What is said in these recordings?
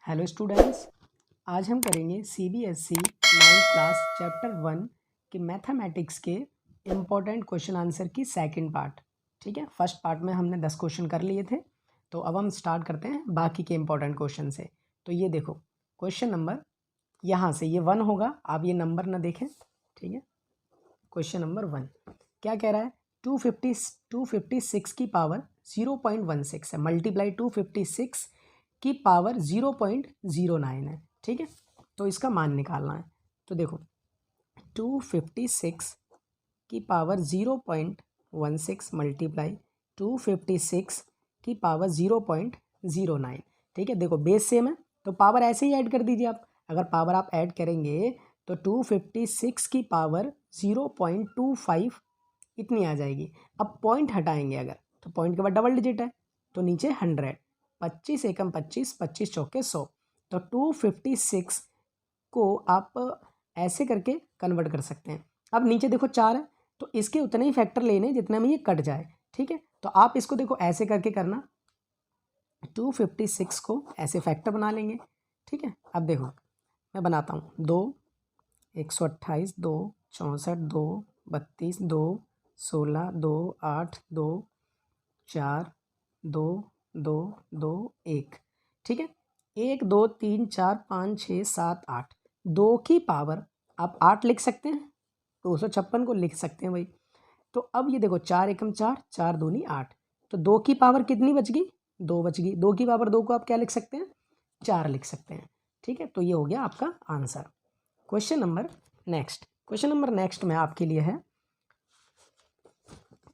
Hello students, आज हम करेंगे सीबीएसई 9th क्लास चैप्टर 1 के मैथमेटिक्स के इम्पोर्टेंट क्वेश्चन आंसर की सेकंड पार्ट। ठीक है, फर्स्ट पार्ट में हमने 10 क्वेश्चन कर लिए थे, तो अब हम स्टार्ट करते हैं बाकी के इम्पोर्टेंट क्वेश्चन से। तो ये देखो क्वेश्चन नंबर यहाँ से ये 1 होगा, आप ये नंबर ना देखें। ठीक है, क्वेश्चन नंबर 1 क्या कह रहा है, 256 की पावर 0.16 है, मल्टीप्लाई 256 की पावर 0.09 है। ठीक है, तो इसका मान निकालना है। तो देखो 256 की पावर 0.16 मल्टीप्लाई 256 की पावर 0.09। ठीक है, देखो बेस सेम है तो पावर ऐसे ही ऐड कर दीजिए आप। अगर पावर आप ऐड करेंगे तो 256 की पावर 0.25 इतनी आ जाएगी। अब पॉइंट हटाएंगे अगर, तो पॉइंट के बाद डबल डिजिट है तो नीचे 100, 25 एकम 25, 25 चौके 100। तो 256 को आप ऐसे करके कन्वर्ट कर सकते हैं। अब नीचे देखो 4 है तो इसके उतने ही फैक्टर लेने जितने में ये कट जाए। ठीक है, तो आप इसको देखो ऐसे करके करना, 256 को ऐसे फैक्टर बना लेंगे। ठीक है, अब देखो मैं बनाता हूँ, 2 128, 2 64, 2 32, 2 16, 2 8, 2 4, 2 2 2 1। ठीक है, 1 2 3 4 5 6 7 8, 2 की पावर आप 8 लिख सकते हैं, 256 को लिख सकते हैं भाई। तो अब ये देखो 4 एकम 4, 4 दूनी 8, तो 2 की पावर कितनी बच गई, 2 बच गई। 2 की पावर 2 को आप क्या लिख सकते हैं, 4 लिख सकते हैं। ठीक है, तो ये हो गया आपका आंसर। क्वेश्चन नंबर नेक्स्ट में आपके लिए है,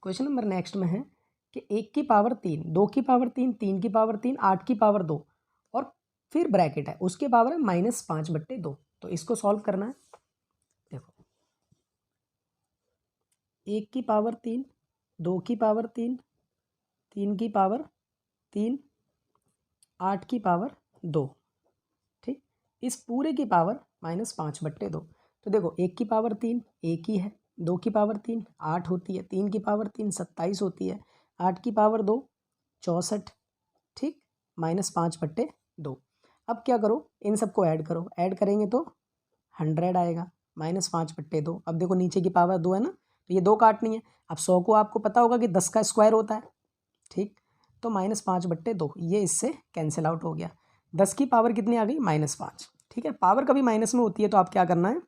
क्वेश्चन नंबर नेक्स्ट में है कि 1 की पावर 3, 2 की पावर 3, 3 की पावर 3, 8 की पावर 2 और फिर ब्रैकेट है उसके पावर है -5/2। तो इसको सॉल्व करना है। देखो 1 की पावर 3, 2 की पावर 3, 3 की पावर 3, 8 की पावर 2। ठीक, इस पूरे की पावर -5/2। तो देखो 1 की पावर 3 1 ही है, 2 की पावर 3 8 होती है, 3 की पावर 3 27 होती है, 8 की पावर 2 64। ठीक, -5/2। अब क्या करो, इन सबको ऐड करो, ऐड करेंगे तो 100 आएगा, -5/2। अब देखो नीचे की पावर 2 है ना, तो ये 2 काटनी है। अब 100 को आपको पता होगा कि 10 का स्क्वायर होता है। ठीक, तो -5/2 ये इससे कैंसिल आउट हो गया। 10 की पावर कितनी आ गई, -5। ठीक है, पावर कभी माइनस में होती है तो आप क्या करना है,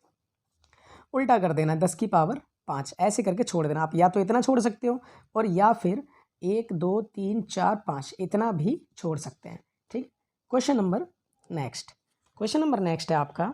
उल्टा कर देना है, 10 की पावर 5 ऐसे करके छोड़ देना। आप या तो इतना छोड़ सकते हो और या फिर 1 2 3 4 5 इतना भी छोड़ सकते हैं। ठीक, क्वेश्चन नंबर नेक्स्ट है आपका।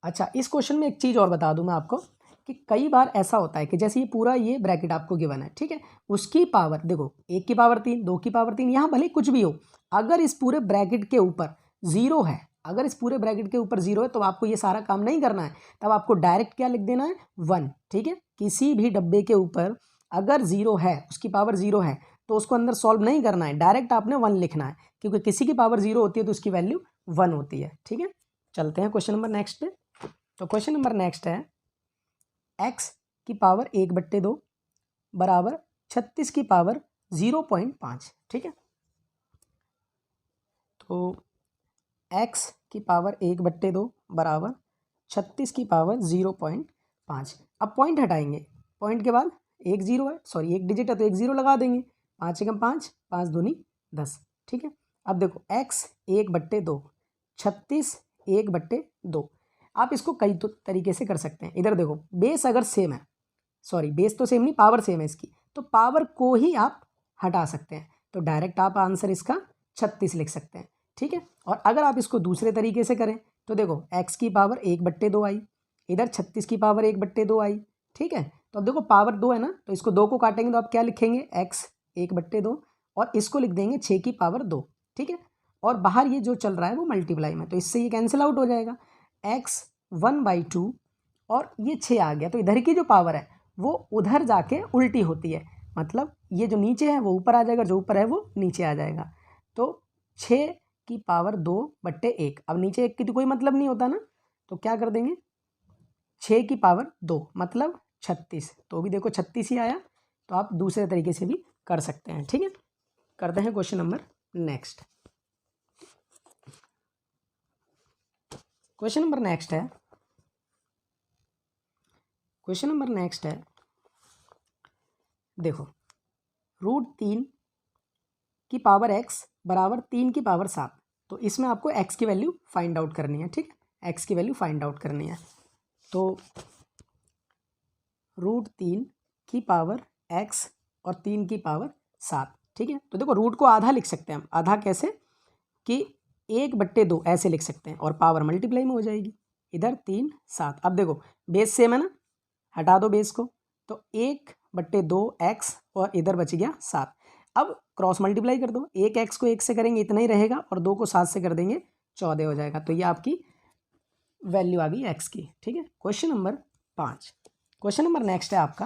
अच्छा, इस क्वेश्चन में एक चीज़ और बता दूं मैं आपको कि कई बार ऐसा होता है कि जैसे ये पूरा ये ब्रैकेट आपको गिवन है, ठीक है, उसकी पावर देखो 1 की पावर 3, 2 की पावर 3, यहाँ भले कुछ भी हो, अगर इस पूरे ब्रैकेट के ऊपर जीरो है, अगर इस पूरे ब्रैकेट के ऊपर जीरो है तो आपको ये सारा काम नहीं करना है। तब आपको डायरेक्ट क्या लिख देना है, 1। ठीक है, किसी भी डब्बे के ऊपर अगर जीरो है, उसकी पावर जीरो है, तो उसको अंदर सॉल्व नहीं करना है, डायरेक्ट आपने 1 लिखना है, क्योंकि किसी की पावर जीरो होती है तो उसकी वैल्यू 1 होती है। ठीक है, चलते हैं क्वेश्चन नंबर नेक्स्ट पे। तो क्वेश्चन नंबर नेक्स्ट है, x की पावर 1/2 बराबर 36 की पावर 0.5। ठीक है, तो x की पावर 1/2 बराबर 36 की पावर 0.5। अब पॉइंट हटाएंगे, पॉइंट के बाद एक जीरो है, सॉरी एक डिजिट है तो एक जीरो लगा देंगे, 5 एकम 5, 5 दूनी 10। ठीक है, अब देखो x 1/2, 36 1/2। आप इसको कई तो तरीके से कर सकते हैं। इधर देखो बेस अगर सेम है, सॉरी बेस तो सेम नहीं, पावर सेम है इसकी, तो पावर को ही आप हटा सकते हैं, तो डायरेक्ट आप आंसर इसका 36 लिख सकते हैं। ठीक है, और अगर आप इसको दूसरे तरीके से करें तो देखो x की पावर 1/2 आई, इधर 36 की पावर 1/2 आई। ठीक है, तो अब देखो पावर 2 है ना, तो इसको 2 को काटेंगे तो आप क्या लिखेंगे, x 1/2 और इसको लिख देंगे 6 की पावर 2। ठीक है, और बाहर ये जो चल रहा है वो मल्टीप्लाई में, तो इससे ये कैंसिल आउट हो जाएगा, x 1/2 और ये 6 आ गया, तो इधर की जो पावर है वो उधर जाके उल्टी होती है, मतलब ये जो नीचे है वो ऊपर आ जाएगा, जो ऊपर है वो नीचे आ जाएगा। तो 6 की पावर 2/1, अब नीचे 1 की तो कोई मतलब नहीं होता ना, तो क्या कर देंगे, 6 की पावर 2 मतलब 36, तो भी देखो 36 ही आया, तो आप दूसरे तरीके से भी कर सकते हैं। ठीक है, करते हैं question number next question number next है, क्वेश्चन नंबर नेक्स्ट है, देखो √3 की पावर x बराबर 3 की पावर 7। तो इसमें आपको x की वैल्यू फाइंड आउट करनी है, ठीक है, x की वैल्यू फाइंड आउट करनी है। तो √3 की पावर x और 3 की पावर 7, ठीक है। तो देखो रूट को आधा लिख सकते हैं हम, आधा कैसे कि 1/2 ऐसे लिख सकते हैं और पावर मल्टीप्लाई में हो जाएगी, इधर 3 7। अब देखो बेस सेम है ना, हटा दो बेस को, तो 1/2 x और इधर बच गया 7। अब क्रॉस मल्टीप्लाई कर दो, 1 x को 1 से करेंगे इतना ही रहेगा और 2 को 7 से कर देंगे 14 हो जाएगा। तो ये आपकी वैल्यू आ गई x की, ठीक है। Question number 5, question number next है आपका,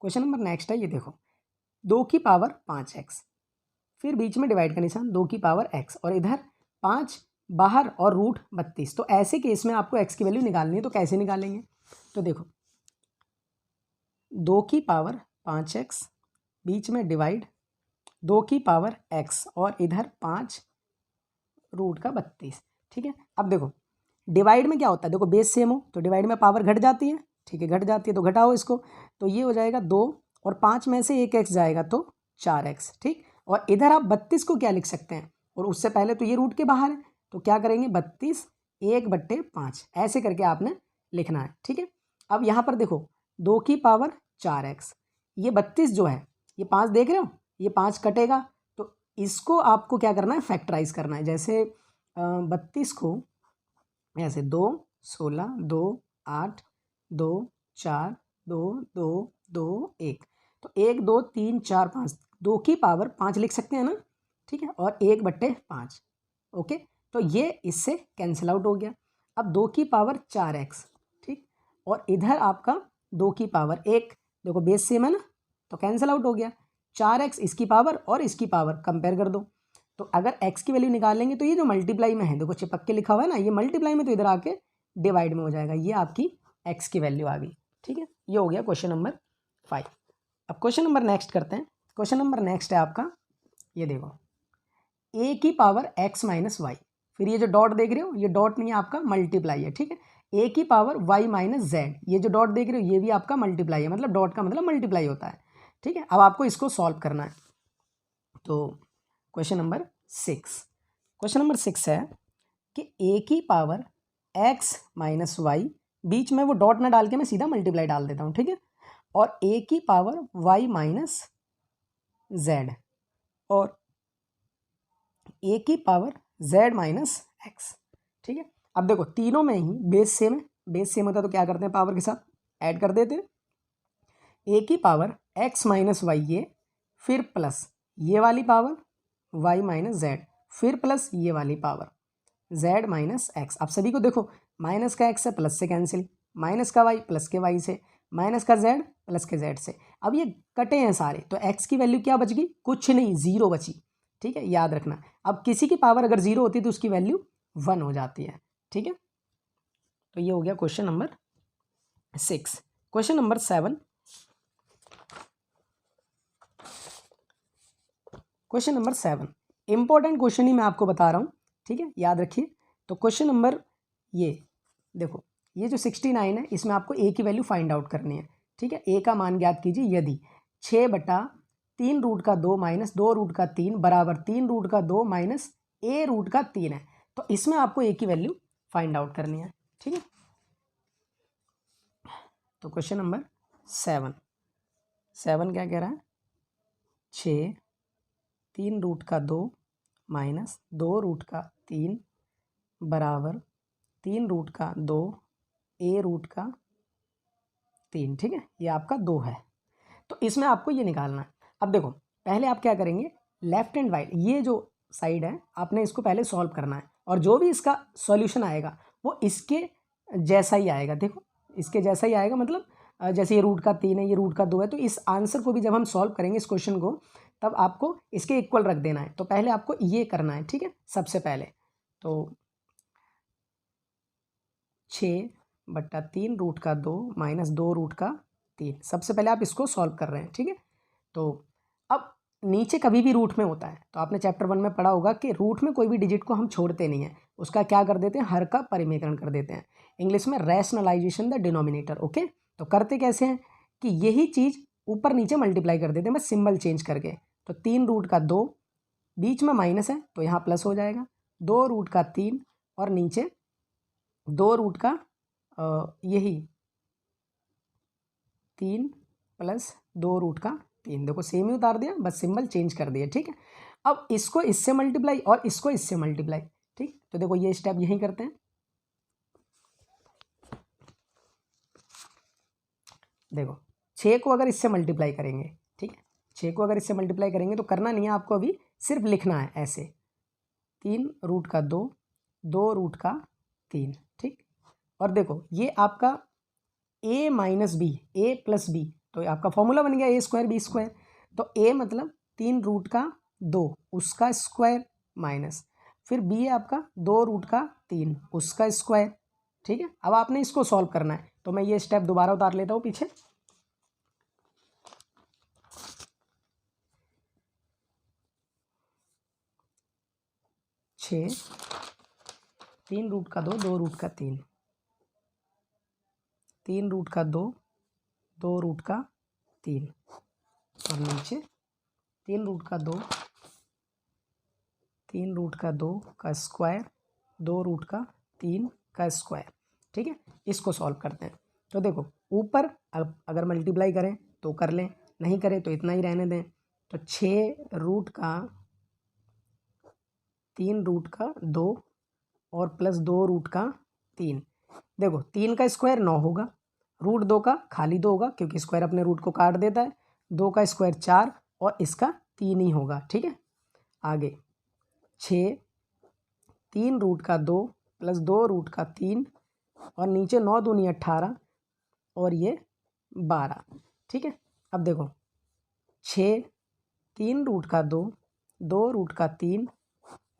क्वेश्चन नंबर नेक्स्ट है, ये देखो 2 की पावर 5x, फिर बीच में डिवाइड का निशान 2 की पावर x और इधर 5 बाहर और √32। तो ऐसे केस में आपको x की वैल्यू निकालनी है, तो कैसे निकालेंगे? तो देखो 2 की पावर 5x, बीच में डिवाइड 2 की पावर x और इधर 5 √32, ठीक है। अब देखो डिवाइड में क्या होता है, देखो बेस सेम हो तो डिवाइड में पावर घट जाती है, ठीक है, घट जाती है तो घटाओ इसको, तो ये हो जाएगा 2 और 5 में से 1 x जाएगा तो 4x, ठीक। और इधर आप 32 को क्या लिख सकते हैं, और उससे पहले तो ये रूट के बाहर है, तो क्या करेंगे 32 1/5 ऐसे करके आपने लिखना है, ठीक है। अब यहाँ पर देखो 2 की पावर 4x, ये 32 जो है, ये 5 देख रहे हो, ये 5 कटेगा, तो इसको आपको क्या करना है, फैक्टराइज करना है। जैसे 32 को ऐसे 2 16 2 8 2 4 2 2 2 1, तो 1 2 3 4 5, 2 की पावर 5 लिख सकते हैं ना, ठीक है, और 1/5, ओके। तो ये इससे कैंसिल आउट हो गया। अब 2 की पावर 4x, ठीक, और इधर आपका 2 की पावर 1, देखो बेस सेम है ना, तो कैंसिल आउट हो गया। 4x इसकी पावर और इसकी पावर कंपेयर कर दो, तो अगर x की वैल्यू निकालेंगे तो ये जो मल्टीप्लाई में है, देखो चिपक के लिखा हुआ है ना, ये मल्टीप्लाई में तो इधर आके डिवाइड में हो जाएगा, ये आपकी x की वैल्यू आ गई, ठीक है। ये हो गया क्वेश्चन नंबर 5। अब क्वेश्चन नंबर नेक्स्ट करते हैं। क्वेश्चन नंबर नेक्स्ट है आपका, ये देखो a की पावर x माइनस वाई, फिर ये जो डॉट देख रहे हो, ये डॉट नहीं है, आपका मल्टीप्लाई है, ठीक है। a की पावर y माइनस जेड, ये जो डॉट देख रहे हो, ये भी आपका मल्टीप्लाई है, मतलब डॉट का मतलब मल्टीप्लाई होता है, ठीक है। अब आपको इसको सॉल्व करना है। तो क्वेश्चन नंबर 6, क्वेश्चन नंबर 6 है कि a की पावर x माइनस वाई, बीच में वो डॉट ना डाल के मैं सीधा मल्टीप्लाई डाल देता हूँ, ठीक है, और a की पावर y माइनस जेड और a की पावर z माइनस एक्स, ठीक है। अब देखो तीनों में ही बेस सेम है, बेस सेम होता है तो क्या करते हैं, पावर के साथ ऐड कर देते हैं। a की पावर x माइनस वाई, ये फिर प्लस ये वाली पावर y माइनस जेड, फिर प्लस ये वाली पावर z माइनस एक्स। अब सभी को देखो, माइनस का x है प्लस से कैंसिल, माइनस का y प्लस के y से, माइनस का z प्लस के z से। अब ये कटे हैं सारे, तो x की वैल्यू क्या बच गई, कुछ नहीं, 0 बची, ठीक है, याद रखना। अब किसी की पावर अगर 0 होती है तो उसकी वैल्यू 1 हो जाती है, ठीक है। तो ये हो गया question number 6। Question number 7, question number 7 important question ही मैं आपको बता रहा हूँ, ठीक है, याद रखिए। तो क्वेश्चन नंबर ये देखो, ये जो 69 है, इसमें आपको a की वैल्यू फाइंड आउट करनी है, ठीक है। a का मान ज्ञात कीजिए यदि 6/3√2 माइनस 2√3 बराबर 3√2 माइनस a√3 है, तो इसमें आपको a की वैल्यू फाइंड आउट करनी है, ठीक है। तो क्वेश्चन नंबर 7 क्या कह रहा है, 6 3√2 माइनस 2√3 बराबर 3√2 a√3, ठीक है, ये आपका 2 है। तो इसमें आपको ये निकालना है। अब देखो पहले आप क्या करेंगे, लेफ्ट एंड राइट ये जो साइड है आपने इसको पहले सॉल्व करना है, और जो भी इसका सॉल्यूशन आएगा वो इसके जैसा ही आएगा। देखो इसके जैसा ही आएगा, मतलब जैसे ये √3 है, ये √2 है, तो इस आंसर को भी जब हम सॉल्व करेंगे इस क्वेश्चन को, तब आपको इसके इक्वल रख देना है। तो पहले आपको ये करना है, ठीक है, सबसे पहले। तो 6/3√2 माइनस 2√3, सबसे पहले आप इसको सॉल्व कर रहे हैं, ठीक है। तो अब नीचे कभी भी रूट में होता है, तो आपने चैप्टर 1 में पढ़ा होगा कि रूट में कोई भी डिजिट को हम छोड़ते नहीं हैं, उसका क्या कर देते हैं, हर का परिमेयकरण कर देते हैं, इंग्लिश में रैशनलाइजेशन द डिनोमिनेटर। ओके, तो करते कैसे हैं कि यही चीज़ ऊपर नीचे मल्टीप्लाई कर देते हैं बस सिंबल चेंज करके। तो 3√2, बीच में माइनस है तो यहाँ प्लस हो जाएगा, 2√3 और नीचे 2 यही 3 + 2√3, देखो सेम ही उतार दिया, बस सिंबल चेंज कर दिया। ठीक है, अब इसको इससे मल्टीप्लाई और इसको इससे मल्टीप्लाई। ठीक, तो देखो ये स्टेप यही करते हैं। देखो 6 को अगर इससे मल्टीप्लाई करेंगे, ठीक है, 6 को अगर इससे मल्टीप्लाई करेंगे तो करना नहीं है आपको, अभी सिर्फ लिखना है ऐसे 3√2, 2√3। ठीक, और देखो ये आपका a - b, a + b, तो आपका फॉर्मूला बन गया a² b²। तो a मतलब 3√2 उसका स्क्वायर माइनस, फिर b है आपका 2√3 उसका स्क्वायर। ठीक है, अब आपने इसको सॉल्व करना है, तो मैं ये स्टेप दोबारा उतार लेता हूँ पीछे। छः 3√2 2√3, 3√2 2√3 और नीचे 3√2 3√2 का स्क्वायर 2√3 का स्क्वायर। ठीक है, इसको सॉल्व करते हैं। तो देखो ऊपर अगर मल्टीप्लाई करें तो कर लें, नहीं करें तो इतना ही रहने दें। तो 6√3 और प्लस 2√3। देखो 3 का स्क्वायर 9 होगा, √2 का खाली 2 होगा क्योंकि स्क्वायर अपने रूट को काट देता है, 2 का स्क्वायर 4 और इसका 3 ही होगा। ठीक है, आगे 6 3√2 + 2√3 और नीचे 9 दूनी 18 और ये 12। ठीक है, अब देखो 6 3√2 2√3,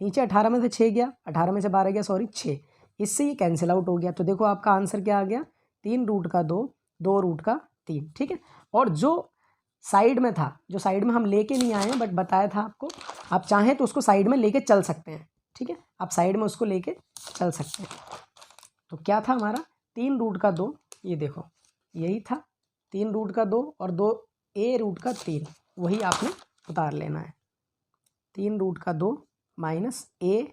नीचे 18 में से 6 गया, 18 में से 12 गया, सॉरी 6, इससे ये कैंसिल आउट हो गया। तो देखो आपका आंसर क्या आ गया, 3√2 2√3। ठीक है, और जो साइड में था, जो साइड में हम लेके नहीं आए हैं बट बताया था आपको, आप चाहें तो उसको साइड में लेके चल सकते हैं। ठीक है, आप साइड में उसको लेके चल सकते हैं। तो क्या था हमारा 3√2, ये देखो यही था 3√2 और 2a√3, वही आपने उतार लेना है, 3√2 - a√3।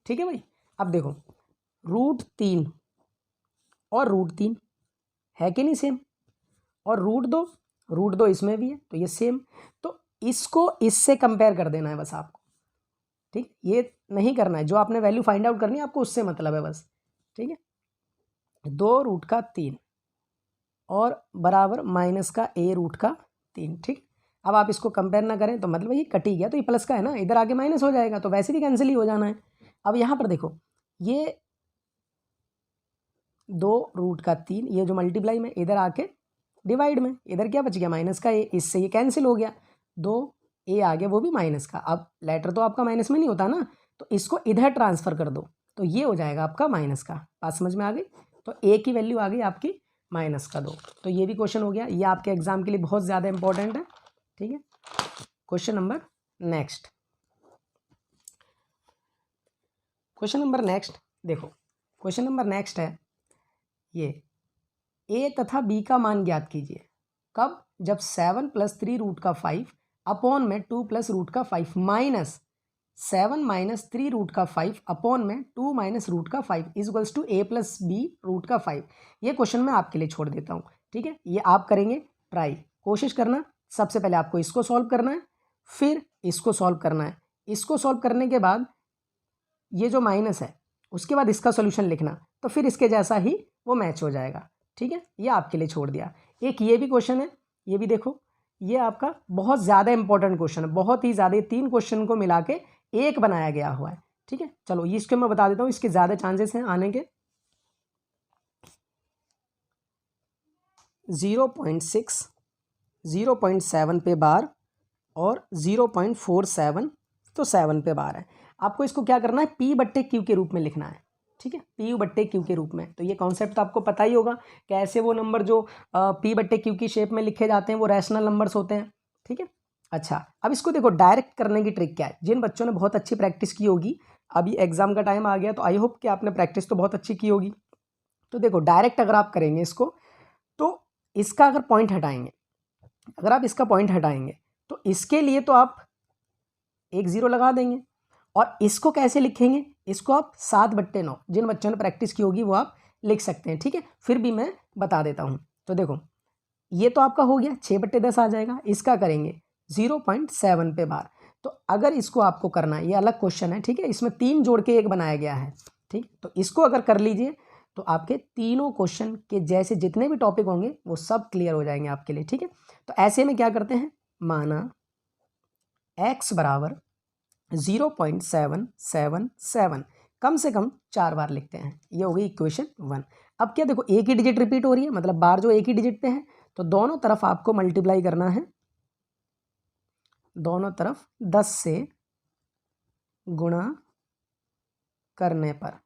ठीक है भाई, अब देखो √3 और √3 है कि नहीं सेम, और √2 इसमें भी है तो ये सेम, तो इसको इससे कंपेयर कर देना है बस आपको। ठीक, ये नहीं करना है, जो आपने वैल्यू फाइंड आउट करनी है आपको उससे मतलब है बस। ठीक है, 2√3 और बराबर माइनस का a√3। ठीक, अब आप इसको कंपेयर ना करें तो मतलब ये कट ही गया, तो ये प्लस का है ना, इधर आके माइनस हो जाएगा तो वैसे भी कैंसिल ही हो जाना है। अब यहाँ पर देखो ये 2√3, ये जो मल्टीप्लाई में इधर आके डिवाइड में, इधर क्या बच गया माइनस का a, इससे ये कैंसिल हो गया, 2a आ गया वो भी माइनस का। अब लेटर तो आपका माइनस में नहीं होता ना, तो इसको इधर ट्रांसफ़र कर दो तो ये हो जाएगा आपका माइनस का। बात समझ में आ गई, तो a की वैल्यू आ गई आपकी -2। तो ये भी क्वेश्चन हो गया, ये आपके एग्जाम के लिए बहुत ज़्यादा इंपॉर्टेंट है। ठीक है, क्वेश्चन नंबर नेक्स्ट, देखो क्वेश्चन नंबर नेक्स्ट है ये, a तथा b का मान ज्ञात कीजिए। कब, जब 7 + 3√5 अपॉन में 2 + √5 माइनस 7 - 3√5 अपॉन में 2 - √5 इक्वल्स टू a + b √5। ये क्वेश्चन मैं आपके लिए छोड़ देता हूँ। ठीक है, ये आप करेंगे ट्राई, कोशिश करना। सबसे पहले आपको इसको सॉल्व करना है, फिर इसको सॉल्व करना है, इसको सॉल्व करने के बाद ये जो माइनस है उसके बाद इसका सोल्यूशन लिखना, तो फिर इसके जैसा ही वो मैच हो जाएगा। ठीक है, ये आपके लिए छोड़ दिया। एक ये भी क्वेश्चन है, ये भी देखो, ये आपका बहुत ज़्यादा इंपॉर्टेंट क्वेश्चन है, बहुत ही ज़्यादा, 3 क्वेश्चन को मिला के एक बनाया गया हुआ है। ठीक है, चलो इसके मैं बता देता हूँ, इसके ज़्यादा चांसेस हैं आने के। 0.6, 0.7 पे बार और 0.47, तो 7 पे बार है। आपको इसको क्या करना है, P/Q के रूप में लिखना है। ठीक है, P/Q के रूप में। तो ये कॉन्सेप्ट तो आपको पता ही होगा, कैसे वो नंबर जो P/Q की शेप में लिखे जाते हैं वो रैशनल नंबर्स होते हैं। ठीक है। अच्छा, अब इसको देखो डायरेक्ट करने की ट्रिक क्या है। जिन बच्चों ने बहुत अच्छी प्रैक्टिस की होगी, अभी एग्जाम का टाइम आ गया तो आई होप कि आपने प्रैक्टिस तो बहुत अच्छी की होगी। तो देखो डायरेक्ट अगर आप करेंगे इसको, तो इसका अगर पॉइंट हटाएंगे, अगर आप इसका पॉइंट हटाएंगे तो इसके लिए तो आप 1 0 लगा देंगे। और इसको कैसे लिखेंगे, इसको आप 7/9, जिन बच्चों ने प्रैक्टिस की होगी वो आप लिख सकते हैं, ठीक है। फिर भी मैं बता देता हूँ। तो देखो ये तो आपका हो गया, 6/10 आ जाएगा। इसका करेंगे 0.7 पे बार। तो अगर इसको आपको करना है, ये अलग क्वेश्चन है, ठीक है, इसमें 3 जोड़ के 1 बनाया गया है, ठीक। तो इसको अगर कर लीजिए तो आपके तीनों क्वेश्चन के जैसे जितने भी टॉपिक होंगे वो सब क्लियर हो जाएंगे आपके लिए, ठीक है। तो ऐसे में क्या करते हैं, माना x बराबर 0.777, कम से कम 4 बार लिखते हैं। ये हो गई इक्वेशन 1। अब क्या देखो, एक ही डिजिट रिपीट हो रही है, मतलब बार जो एक ही डिजिट पे है, तो दोनों तरफ आपको मल्टीप्लाई करना है, दोनों तरफ 10 से गुणा करने पर,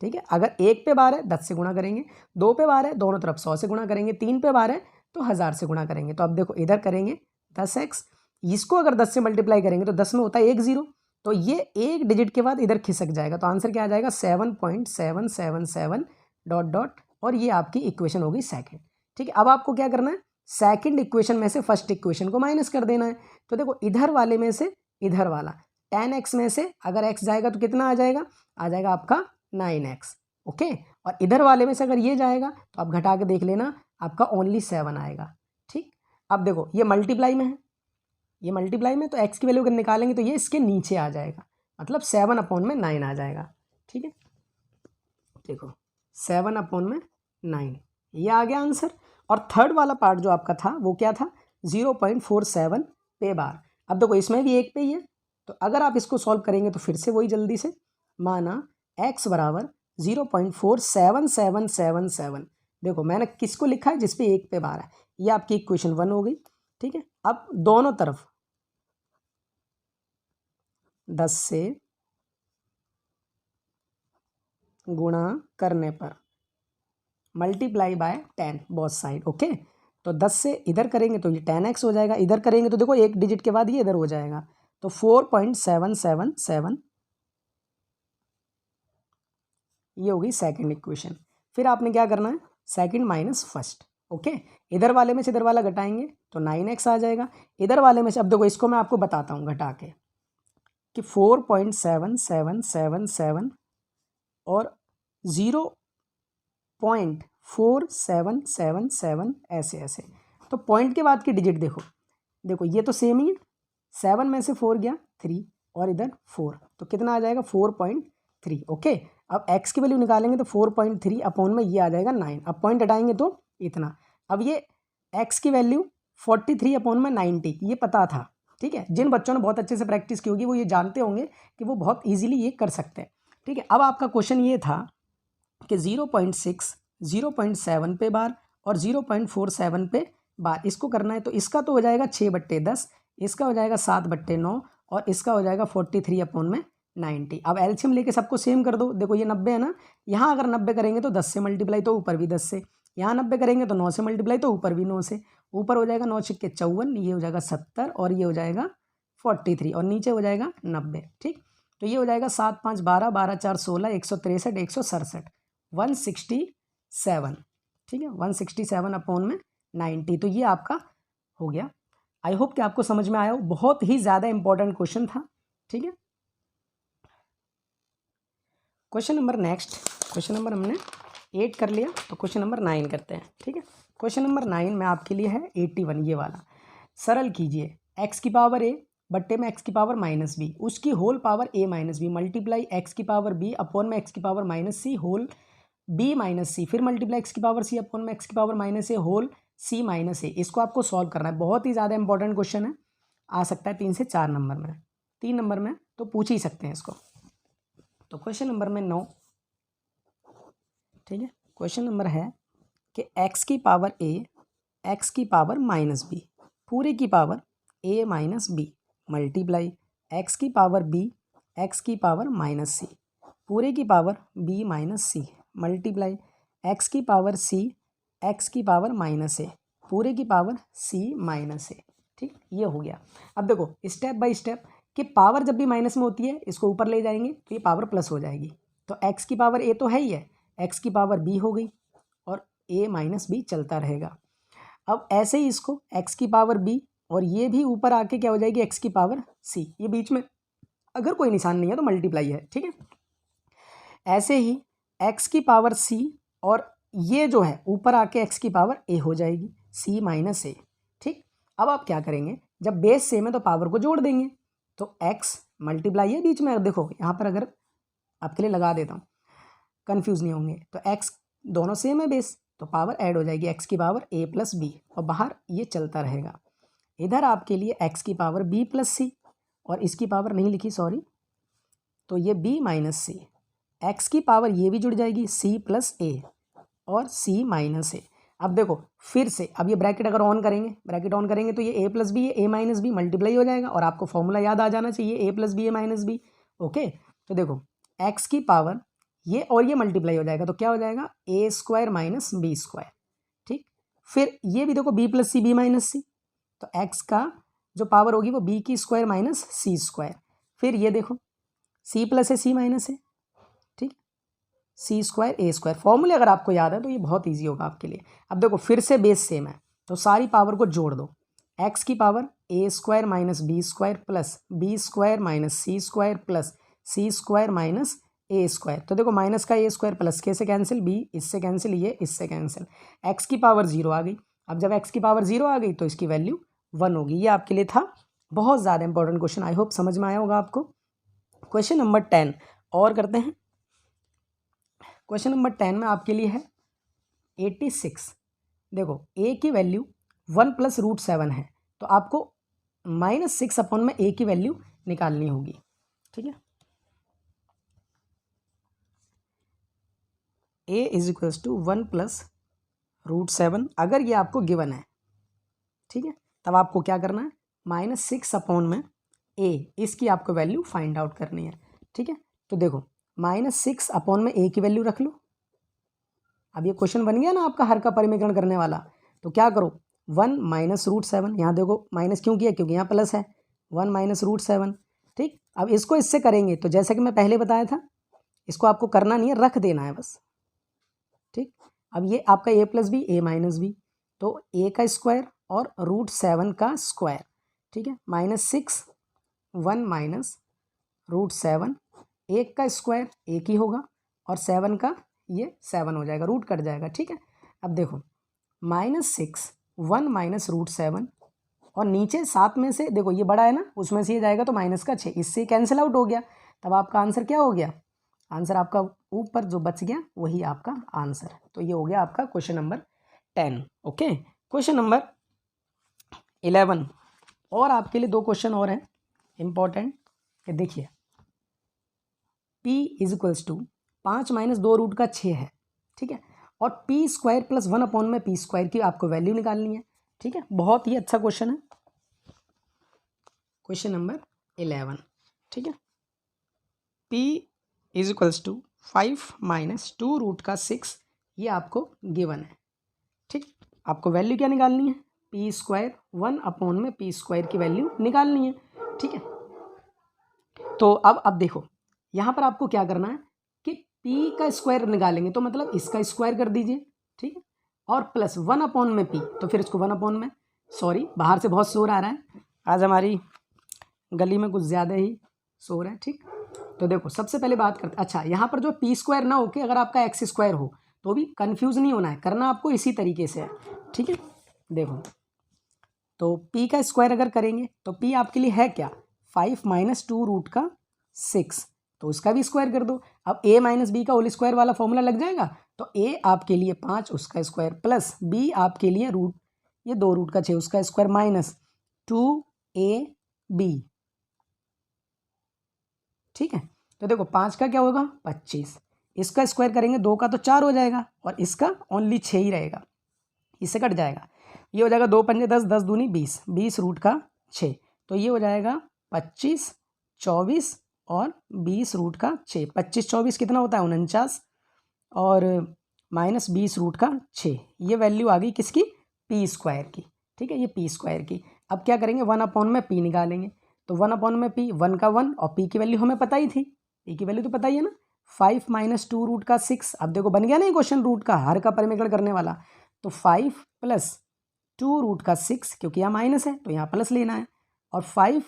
ठीक है। अगर 1 पे बार है 10 से गुणा करेंगे, 2 पे बार है दोनों तरफ 100 से गुणा करेंगे, 3 पे बार है तो 1000 से गुणा करेंगे। तो अब देखो इधर करेंगे 10x, इसको अगर 10 से मल्टीप्लाई करेंगे तो 10 में होता है 1 0, तो ये एक डिजिट के बाद इधर खिसक जाएगा। तो आंसर क्या आ जाएगा, 7.777 डॉट डॉट, और ये आपकी इक्वेशन होगी सेकंड, ठीक है। अब आपको क्या करना है, सेकंड इक्वेशन में से फर्स्ट इक्वेशन को माइनस कर देना है। तो देखो इधर वाले में से इधर वाला 10x में से अगर x जाएगा तो कितना आ जाएगा, आ जाएगा आपका 9x, ओके। और इधर वाले में से अगर ये जाएगा तो आप घटा के देख लेना, आपका ओनली 7 आएगा, ठीक। अब देखो ये मल्टीप्लाई में है, ये मल्टीप्लाई में, तो x की वैल्यू अगर निकालेंगे तो ये इसके नीचे आ जाएगा, मतलब 7/9 आ जाएगा, ठीक है। देखो 7/9, ये आ गया आंसर। और थर्ड वाला पार्ट जो आपका था वो क्या था, 0.47 पे बार। अब देखो इसमें भी 1 पे ही है, तो अगर आप इसको सॉल्व करेंगे तो फिर से वही जल्दी से, माना x बराबर 0.47777। देखो मैंने किसको लिखा है, जिसपे 1 पे बार है, ये आपकी इक्वेशन 1 हो गई, ठीक है। अब दोनों तरफ 10 से गुणा करने पर multiply by 10 both side, okay. तो 10 से इधर करेंगे तो ये 10x हो जाएगा, इधर करेंगे तो देखो एक डिजिट के बाद ये इधर हो जाएगा, तो 4.777, ये होगी सेकंड इक्वेशन। फिर आपने क्या करना है, सेकंड माइनस फर्स्ट, ओके। इधर वाले में से इधर वाला घटाएंगे तो 9x आ जाएगा, इधर वाले में से, अब देखो इसको मैं आपको बताता हूँ घटा के, कि 4.7777 और 0.4777 ऐसे ऐसे। तो पॉइंट के बाद की डिजिट देखो, देखो ये तो सेम ही है, 7 में से 4 गया 3 और इधर 4, तो कितना आ जाएगा 4.3, ओके। अब x की वैल्यू निकालेंगे तो 4.3 अपॉन में ये आ जाएगा 9, अब पॉइंट हटाएंगे तो इतना। अब ये x की वैल्यू 43/90, ये पता था, ठीक है। जिन बच्चों ने बहुत अच्छे से प्रैक्टिस की होगी वो ये जानते होंगे कि वो बहुत ईजिली ये कर सकते हैं, ठीक है। अब आपका क्वेश्चन ये था कि 0.6, 0.7 पे बार और 0.47 पे बार, इसको करना है। तो इसका तो हो जाएगा 6/10, इसका हो जाएगा 7/9 और इसका हो जाएगा 43/90। अब एलसीएम लेके सबको सेम कर दो, देखो ये 90 है ना, यहाँ अगर 90 करेंगे तो 10 से मल्टीप्लाई तो ऊपर भी 10 से, यहाँ 90 करेंगे तो 9 से मल्टीप्लाई तो ऊपर भी 9 से, ऊपर हो जाएगा 9 छिक्के 54, ये हो जाएगा 70 और ये हो जाएगा 43 और नीचे हो जाएगा 90, ठीक। तो ये हो जाएगा 7 5 12, 12 4 16, 163, 167, 167, ठीक है, 167/90। तो ये आपका हो गया। आई होप कि आपको समझ में आया हो, बहुत ही ज़्यादा इंपॉर्टेंट क्वेश्चन था, ठीक है। Question number next, question number हमने 8 कर लिया, तो क्वेश्चन नंबर 9 करते हैं, ठीक है। क्वेश्चन नंबर 9 में आपके लिए है 81, ये वाला। सरल कीजिए x की पावर a बट्टे में x की पावर -b, उसकी whole power a -b multiply x की पावर b अपॉन में x की power -c whole b -c, फिर मल्टीप्लाई x की पावर c अपॉन में x की power -a whole c -a। इसको आपको सॉल्व करना है, बहुत ही ज़्यादा इंपॉर्टेंट क्वेश्चन है, आ सकता है 3 से 4 नंबर में, 3 नंबर में तो पूछ ही सकते हैं इसको। तो क्वेश्चन नंबर में 9, ठीक है। क्वेश्चन नंबर है कि x की पावर a, x की पावर -b पूरे की power a -b multiply x की पावर b, x की पावर -c पूरे की power b -c multiply x की पावर c, x की पावर -a पूरे की पावर c -a, ठीक, ये हो गया। अब देखो स्टेप बाय स्टेप कि पावर जब भी माइनस में होती है इसको ऊपर ले जाएंगे तो ये पावर प्लस हो जाएगी। तो x की पावर a तो है ही है, x की पावर b हो गई और a माइनस b चलता रहेगा। अब ऐसे ही इसको x की पावर b और ये भी ऊपर आके क्या हो जाएगी x की पावर c, ये बीच में अगर कोई निशान नहीं है तो मल्टीप्लाई है, ठीक है। ऐसे ही x की पावर c और ये जो है ऊपर आके x की पावर a हो जाएगी, c माइनस a, ठीक। अब आप क्या करेंगे, जब बेस सेम है तो पावर को जोड़ देंगे, तो x मल्टीप्लाई है बीच में। देखो यहाँ पर अगर आपके लिए लगा देता हूँ, कंफ्यूज नहीं होंगे, तो x दोनों सेम है बेस, तो पावर ऐड हो जाएगी x की पावर a प्लस बी और बाहर ये चलता रहेगा। इधर आपके लिए x की पावर b प्लस सी और इसकी पावर नहीं लिखी सॉरी, तो ये b माइनस सी, x की पावर ये भी जुड़ जाएगी c प्लस a और c माइनस a। अब देखो फिर से अब ये ब्रैकेट अगर ऑन करेंगे, ब्रैकेट ऑन करेंगे तो ये a plus B a minus B multiply हो जाएगा और आपको फॉर्मूला याद आ जाना चाहिए a plus B a minus B. Okay, तो देखो x की पावर ये और ये मल्टीप्लाई हो जाएगा तो क्या हो जाएगा a square minus B square, ठीक। फिर ये भी देखो b plus C B minus C, तो x का जो पावर होगी वो b की स्क्वायर माइनस सी स्क्वायर। फिर ये देखो c प्लस है c माइनस है, ठीक, सी स्क्वायर ए स्क्वायर। फॉर्मूले अगर आपको याद है तो ये बहुत ईजी होगा आपके लिए। अब देखो फिर से बेस सेम है तो सारी पावर को जोड़ दो, x की power A square minus B square plus B square minus C square plus C square minus A square. तो देखो माइनस का ए स्क्वायर प्लस के से कैंसिल, बी इससे कैंसिल, ये इससे कैंसिल, x की पावर 0 आ गई। अब जब x की पावर 0 आ गई तो इसकी वैल्यू 1 होगी। ये आपके लिए था बहुत ज़्यादा इंपॉर्टेंट क्वेश्चन, आई होप समझ में आया होगा आपको। क्वेश्चन नंबर 10 और करते हैं। क्वेश्चन नंबर 10 में आपके लिए है 86। देखो a की वैल्यू 1 प्लस रूट 7 है तो आपको -6 अपॉन में a की वैल्यू निकालनी होगी, ठीक है। a is equals to 1 plus root 7 अगर ये आपको गिवन है, ठीक है, तब आपको क्या करना है -6 अपॉन में a, इसकी आपको वैल्यू फाइंड आउट करनी है, ठीक है। तो देखो -6 अपॉन में a की वैल्यू रख लो। अब ये क्वेश्चन बन गया ना आपका हर का परिमीकरण करने वाला, तो क्या करो 1 माइनस रूट 7, यहाँ देखो माइनस क्यों किया क्योंकि यहाँ प्लस है, 1 माइनस रूट 7, ठीक। अब इसको इससे करेंगे तो जैसा कि मैं पहले बताया था इसको आपको करना नहीं है, रख देना है बस, ठीक। अब ये आपका a plus B a minus B, तो a का स्क्वायर और रूट 7 का स्क्वायर, ठीक है, -6 1 माइनस रूट 7, 1 का स्क्वायर 1 ही होगा और 7 का ये 7 हो जाएगा, रूट कट जाएगा, ठीक है। अब देखो -6 1 माइनस रूट 7 और नीचे 7 में से देखो ये बड़ा है ना, उसमें से ये जाएगा तो माइनस का 6, इससे कैंसिल आउट हो गया। तब आपका आंसर क्या हो गया, आंसर आपका ऊपर जो बच गया वही आपका आंसर है। तो ये हो गया आपका question number 10। Okay, question number 11 और आपके लिए 2 क्वेश्चन और हैं इंपॉर्टेंट। देखिए p is equals to 5 minus 2 root का 6 है, ठीक है, और p स्क्वायर प्लस 1 अपॉन में p स्क्वायर की आपको वैल्यू निकालनी है, ठीक है। बहुत ही अच्छा क्वेश्चन है, क्वेश्चन नंबर 11, ठीक है। p is equals to 5 minus 2 root का 6 ये आपको गिवन है, ठीक। आपको वैल्यू क्या निकालनी है, p स्क्वायर 1 अपॉन में p स्क्वायर की वैल्यू निकालनी है, ठीक है। तो अब देखो यहाँ पर आपको क्या करना है कि p का स्क्वायर निकालेंगे तो मतलब इसका स्क्वायर कर दीजिए, ठीक है, और प्लस 1 अपॉन में p, तो फिर इसको 1 अपॉन में, सॉरी बाहर से बहुत शोर आ रहा है, आज हमारी गली में कुछ ज़्यादा ही शोर है, ठीक। तो देखो सबसे पहले बात करते, अच्छा यहाँ पर जो p स्क्वायर ना होके अगर आपका x स्क्वायर हो तो भी कन्फ्यूज़ नहीं होना है, करना आपको इसी तरीके से है, ठीक है। देखो तो p का स्क्वायर अगर करेंगे तो p आपके लिए है क्या 5 माइनस 2 रूट का 6, तो उसका भी स्क्वायर कर दो। अब a माइनस बी का होल स्क्वायर वाला फॉर्मूला लग जाएगा, तो a आपके लिए 5 उसका स्क्वायर प्लस b आपके लिए रूट ये 2 रूट का 6 उसका स्क्वायर माइनस 2ab, ठीक है। तो देखो 5 का क्या होगा 25, इसका स्क्वायर करेंगे 2 का तो 4 हो जाएगा और इसका ओनली 6 ही रहेगा, इससे कट जाएगा, ये हो जाएगा 2 पंजे 10, 10 दूनी 20, 20 रूट का 6, तो ये हो जाएगा 25 24 और 20 रूट का 6, 25 24 कितना होता है 49 और माइनस 20 रूट का 6, ये वैल्यू आ गई किसकी p स्क्वायर की, ठीक है, ये p स्क्वायर की। अब क्या करेंगे, 1 में p निकालेंगे। तो 1 में p, 1 का 1 और p की वैल्यू हमें पता ही थी, p की वैल्यू तो पता ही है ना, 5 - 2 रूट का 6। अब देखो बन गया ना ये क्वेश्चन रूट का हर का परिमेकरण करने वाला। तो 5 + 2 रूट का 6, क्योंकि यहाँ माइनस है तो यहाँ प्लस लेना है, और 5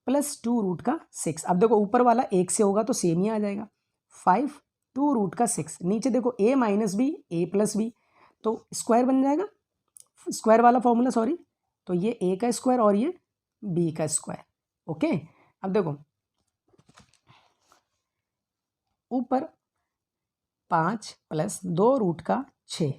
+ 2 रूट का 6। अब देखो ऊपर वाला 1 से होगा तो सेम ही आ जाएगा, 5 2 रूट का 6। नीचे देखो a - b a + b, तो स्क्वायर बन जाएगा, स्क्वायर वाला फॉर्मूला, सॉरी। तो ये a का स्क्वायर और ये b का स्क्वायर। ओके, अब देखो ऊपर 5 + 2 रूट का 6,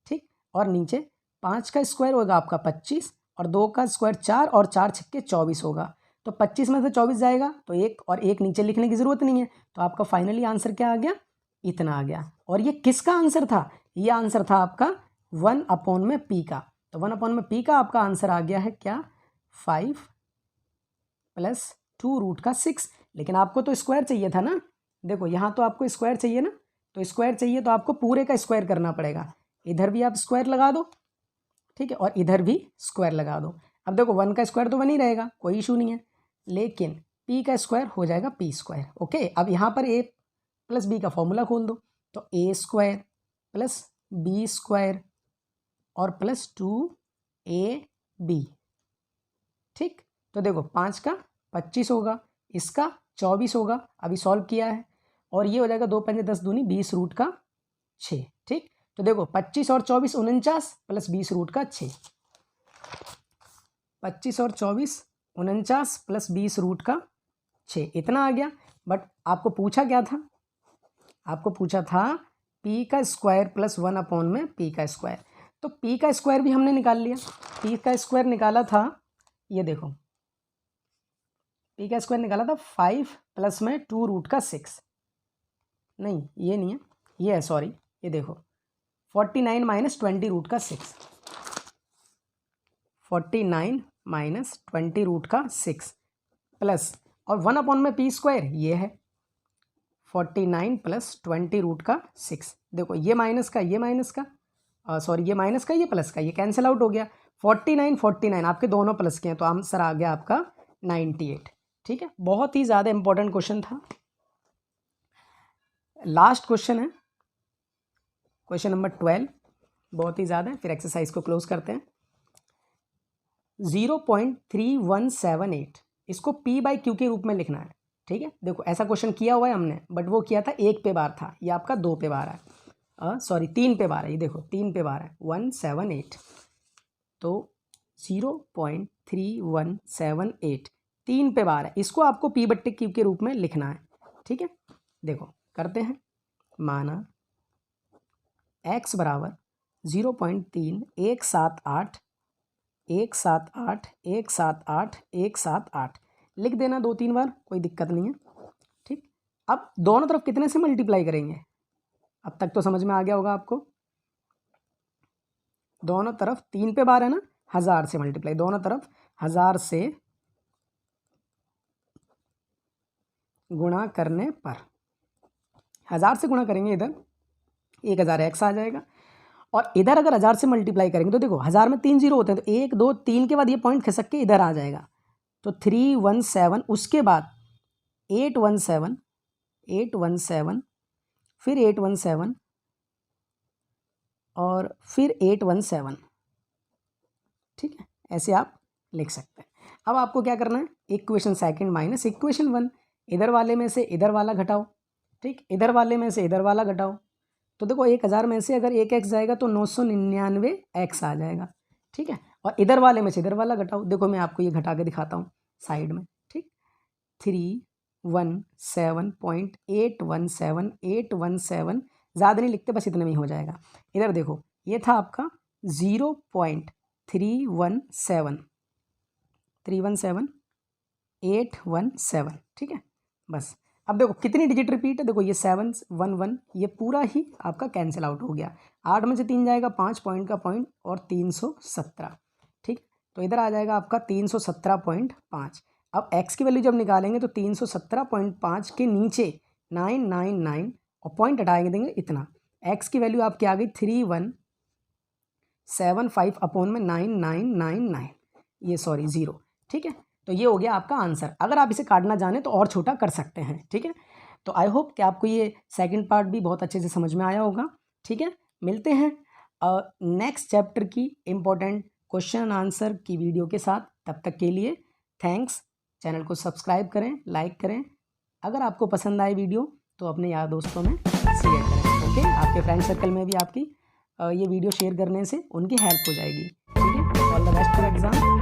ठीक, और नीचे 5 का स्क्वायर होगा आपका 25, और 2 का स्क्वायर 4, और 4 छक्के 24 होगा। तो 25 में से 24 जाएगा तो 1, और 1 नीचे लिखने की ज़रूरत नहीं है। तो आपका फाइनली आंसर क्या आ गया, इतना आ गया। और ये किसका आंसर था, ये आंसर था आपका 1/p का। तो 1/p का आपका आंसर आ गया है क्या, 5 + 2 रूट का 6। लेकिन आपको तो स्क्वायर चाहिए था ना, देखो यहाँ तो आपको स्क्वायर चाहिए ना, तो स्क्वायर चाहिए तो आपको पूरे का स्क्वायर करना पड़ेगा। इधर भी आप स्क्वायर लगा दो, ठीक है, और इधर भी स्क्वायर लगा दो। अब देखो 1 का स्क्वायर तो बन ही रहेगा, कोई इशू नहीं है, लेकिन p का स्क्वायर हो जाएगा p²। ओके, अब यहाँ पर a + b का फॉर्मूला खोल दो, तो a² + b² और +2ab, ठीक। तो देखो 5 का 25 होगा, इसका 24 होगा, अभी सॉल्व किया है, और ये हो जाएगा 2 × 5 = 10 दूनी 20 रूट का 6, ठीक। तो देखो 25 और 24 49 + 20 रूट का 6, 25 और 24 49 + 20 रूट का 6, इतना आ गया। बट आपको पूछा क्या था, आपको पूछा था p का स्क्वायर + 1/p का स्क्वायर। तो p का स्क्वायर भी हमने निकाल लिया, p का स्क्वायर निकाला था, ये देखो p का स्क्वायर निकाला था 5 + में 2 रूट का 6, नहीं ये नहीं है, ये है, सॉरी, ये देखो 49 - 20 रूट का 6, 49 - 20 रूट का 6 प्लस, और 1/p² ये है 49 + 20 रूट का 6। देखो ये माइनस का, ये माइनस का, सॉरी ये माइनस का, ये प्लस का, ये कैंसिल आउट हो गया। 49 49 आपके दोनों प्लस के हैं, तो आंसर आ गया आपका 98, ठीक है। बहुत ही ज़्यादा इंपॉर्टेंट क्वेश्चन था। लास्ट क्वेश्चन है, क्वेश्चन नंबर 12, बहुत ही ज़्यादा है, फिर एक्सरसाइज को क्लोज करते हैं। 0.3178 इसको p/q के रूप में लिखना है, ठीक है। देखो ऐसा क्वेश्चन किया हुआ है हमने, बट वो किया था 1 पे बार था, ये आपका 2 पे बार है, सॉरी 3 पे बार है, ये देखो 3 पे बार है 178। तो 0.3178 3 पे बार है, इसको आपको p/q के रूप में लिखना है, ठीक है। देखो करते हैं, माना x = 0.3 178 178 178 178 लिख देना 2-3 बार, कोई दिक्कत नहीं है, ठीक। अब दोनों तरफ कितने से मल्टीप्लाई करेंगे, अब तक तो समझ में आ गया होगा आपको। दोनों तरफ 3 पे बार है ना, 1000 से मल्टीप्लाई, दोनों तरफ 1000 से गुणा करने पर, 1000 से गुणा करेंगे, इधर 1000 x आ जाएगा, और इधर अगर 1000 से मल्टीप्लाई करेंगे तो देखो 1000 में 3 जीरो होते हैं, तो 1 2 3 के बाद ये पॉइंट खिसक के इधर आ जाएगा, तो 317, उसके बाद 817 817 फिर 817 और फिर 817, ठीक है, ऐसे आप लिख सकते हैं। अब आपको क्या करना है, इक्वेशन सेकंड माइनस इक्वेशन 1, इधर वाले में से इधर वाला घटाओ, ठीक, इधर वाले में से इधर वाला घटाओ। तो देखो 1000 में से अगर 1 x जाएगा तो 999 x आ जाएगा, ठीक है, और इधर वाले में से इधर वाला घटाओ। देखो मैं आपको ये घटा के दिखाता हूँ साइड में, ठीक, 317.817 ज़्यादा नहीं लिखते, बस इतने में ही हो जाएगा। इधर देखो ये था आपका 0.317 ठीक है, बस। अब देखो कितनी डिजिट रिपीट है, देखो ये 711, ये पूरा ही आपका कैंसिल आउट हो गया, 8 में से 3 जाएगा, 5 पॉइंट का पॉइंट और 317, ठीक। तो इधर आ जाएगा आपका 317.5। अब x की वैल्यू जब निकालेंगे तो 317.5 के नीचे 999 और पॉइंट हटाएंगे, देंगे इतना। x की वैल्यू आपकी आ गई 3175 अपॉन में 9999, ये सॉरी 0, ठीक है। तो ये हो गया आपका आंसर। अगर आप इसे काटना जाने तो और छोटा कर सकते हैं, ठीक है। तो आई होप कि आपको ये सेकंड पार्ट भी बहुत अच्छे से समझ में आया होगा, ठीक है। मिलते हैं नेक्स्ट चैप्टर की इम्पोर्टेंट क्वेश्चन एंड आंसर की वीडियो के साथ। तब तक के लिए थैंक्स। चैनल को सब्सक्राइब करें, लाइक करें। अगर आपको पसंद आए वीडियो तो अपने यार दोस्तों में शेयर करें, ओके। आपके फ्रेंड सर्कल में भी आपकी ये वीडियो शेयर करने से उनकी हेल्प हो जाएगी, ठीक है। All the best for exam.